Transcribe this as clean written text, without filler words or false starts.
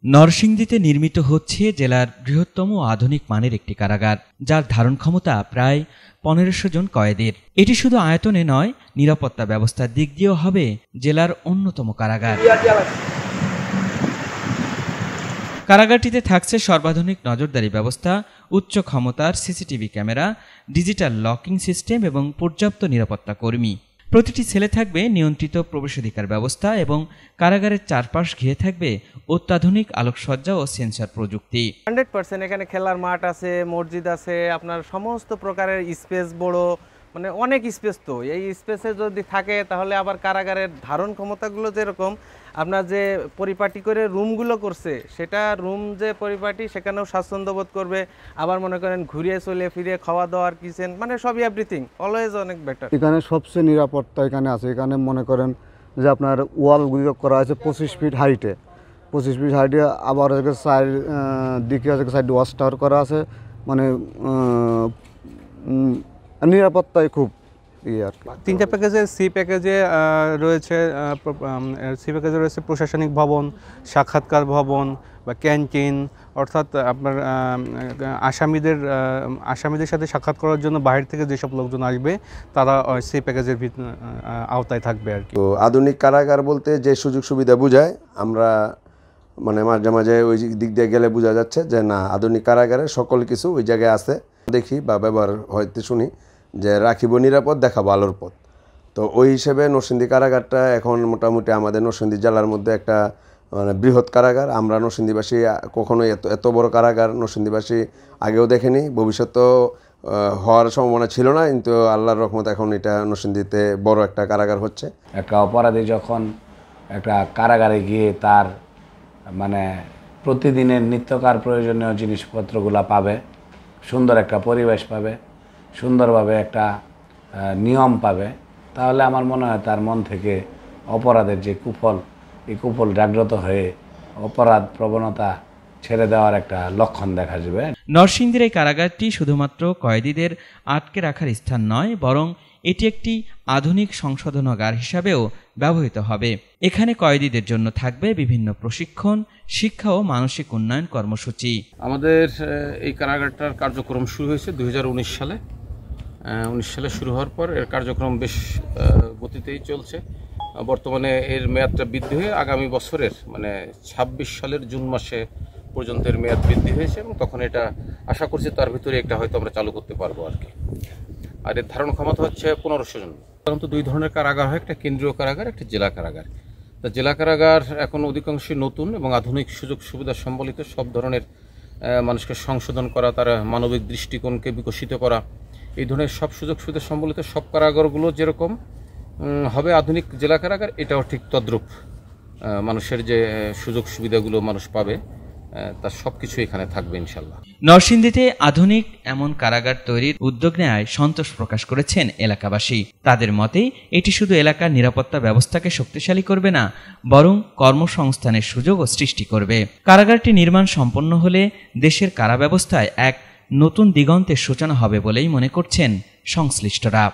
নরসিংদীতে নির্মিত হচ্ছে জেলার বৃহত্তম আধুনিক মানের একটি কারাগার, যার ধারণ ক্ষমতা প্রায় 1500 জন কয়েদির। এটি শুধু আয়তনে নয়, নিরাপত্তা ব্যবস্থার দিক দিয়েও হবে জেলার অন্যতম কারাগার। কারাগারটিতে থাকছে সর্বাধুনিক নজরদারি ব্যবস্থা, উচ্চ ক্ষমতার CCTV camera, digital locking system এবং পর্যাপ্ত নিরাপত্তা কর্মী। প্রতিটি সেলে থাকবে নিয়ন্ত্রিত প্রবেশাধিকার ব্যবস্থা এবং কারাগারের চারপাশ ঘিরে থাকবে অত্যাধুনিক আলোকসজ্জা ও সেন্সর প্রযুক্তি। 100% এখানে খেলার মাঠ আছে, মসজিদ আছে, আপনার সমস্ত প্রকারের স্পেস, বড় মানে অনেক স্পেস। তো এই স্পেসে যদি থাকে তাহলে আবার কারাগারের ধারণ ক্ষমতাগুলো যেরকম আপনার যে পরিপাটি করে রুমগুলো করছে, সেটা রুম যে পরিপাটি সেখানেও স্বাচ্ছন্দ্য বোধ করবে। আবার মনে করেন ঘুরিয়ে চলে ফিরে খাওয়া দাওয়ার কিচেন, মানে সবই এভরিথিং অলওয়েজ অনেক বেটার। এখানে সবচেয়ে নিরাপত্তা এখানে আছে। এখানে মনে করেন যে আপনার ওয়ালগুলো করা আছে 25 ফিট হাইটে, 25 ফিট হাইটে। আবার সাইড দিকে সাইড ওয়াচ টাওয়ার করা আছে, মানে নিরাপত্তায় খুব আর কি। 3টা প্যাকেজে সি প্যাকেজে রয়েছে প্রশাসনিক ভবন, সাক্ষাৎকার ভবন বা ক্যান্টিন, অর্থাৎ আপনার আসামিদের সাথে সাক্ষাৎ করার জন্য বাইরে থেকে যেসব লোকজন আসবে তারা সি প্যাকেজের আওতায় থাকবে আর কি। তো আধুনিক কারাগার বলতে যে সুযোগ সুবিধা বোঝায়, আমরা মানে মাঝে মাঝে ওই দিক দিয়ে গেলে বোঝা যাচ্ছে যে না, আধুনিক কারাগারে সকল কিছু ওই জায়গায় আছে। দেখি বা ব্যবহার হয়তো শুনি যে রাখিব নিরাপদ, দেখাবো আলোর পথ। তো ওই হিসেবে নরসিংদী কারাগারটা এখন মোটামুটি আমাদের নরসিংদী জেলার মধ্যে একটা মানে বৃহৎ কারাগার। আমরা নরসিংদীবাসী কখনোই এত বড় কারাগার নরসিংদীবাসী আগেও দেখেনি, ভবিষ্যতেও হওয়ার সম্ভাবনা ছিল না, কিন্তু আল্লাহর রহমত এখন এটা নরসিংদীতে বড় একটা কারাগার হচ্ছে। একটা অপরাধী যখন একটা কারাগারে গিয়ে তার মানে প্রতিদিনের নিত্যকার প্রয়োজনীয় জিনিসপত্রগুলো পাবে, সুন্দর একটা পরিবেশ পাবে, সুন্দরভাবে একটা নিয়ম পাবে, তাহলে আমার মনে হয় তার মন থেকে অপরাধের যে কুফল, এই কুফল জাগ্রত হয়ে অপরাধ প্রবণতা ছেড়ে দেওয়ার একটা লক্ষণ দেখা যাবে। নরসিংদীর এই কারাগারটি শুধুমাত্র কয়েদিদের আটকে রাখার স্থান নয়, বরং এটি একটি আধুনিক সংশোধনাগার হিসাবেও ব্যবহৃত হবে। এখানে কয়েদিদের জন্য থাকবে বিভিন্ন প্রশিক্ষণ, শিক্ষা ও মানসিক উন্নয়ন কর্মসূচি। আমাদের এই কারাগারটার কার্যক্রম শুরু হয়েছে 2019 সালে। 19 সালে শুরু হওয়ার পর এর কার্যক্রম বেশ গতিতেই চলছে। বর্তমানে এর মেয়াদটা বৃদ্ধি হয়ে আগামী বছরের মানে 26 সালের জুন মাসে পর্যন্ত এর মেয়াদ বৃদ্ধি হয়েছে, এবং তখন এটা আশা করছি তার ভিতরে একটা হয়তো আমরা চালু করতে পারবো আর কি। আর এর ধারণ ক্ষমতা হচ্ছে 1500 জন। সাধারণত 2 ধরনের কারাগার হয়, একটা কেন্দ্রীয় কারাগার, একটা জেলা কারাগার। তা জেলা কারাগার এখন অধিকাংশই নতুন এবং আধুনিক সুযোগ সুবিধা সম্বলিত, সব ধরনের মানুষকে সংশোধন করা, তার মানবিক দৃষ্টিকোণকে বিকশিত করা, এই ধরনের সব সুযোগ সুবিধা সম্বলিত সব কারাগারগুলো যেরকম হবে আধুনিক জেলা কারাগার, এটাও ঠিক তদ্রূপ মানুষের যে সুযোগ সুবিধাগুলো মানুষ পাবে তার সবকিছু এখানে থাকবে ইনশাল্লাহ। নরসিংদীতে আধুনিক এমন কারাগার তৈরির উদ্যোগ নেওয়ায় সন্তোষ প্রকাশ করেছেন এলাকাবাসী। তাদের মতে এটি শুধু এলাকার নিরাপত্তা ব্যবস্থাকে শক্তিশালী করবে না, বরং কর্মসংস্থানের সুযোগও সৃষ্টি করবে। কারাগারটি নির্মাণ সম্পন্ন হলে দেশের কারা ব্যবস্থায় এক নতুন দিগন্তের সূচনা হবে বলেই মনে করছেন সংশ্লিষ্টরা।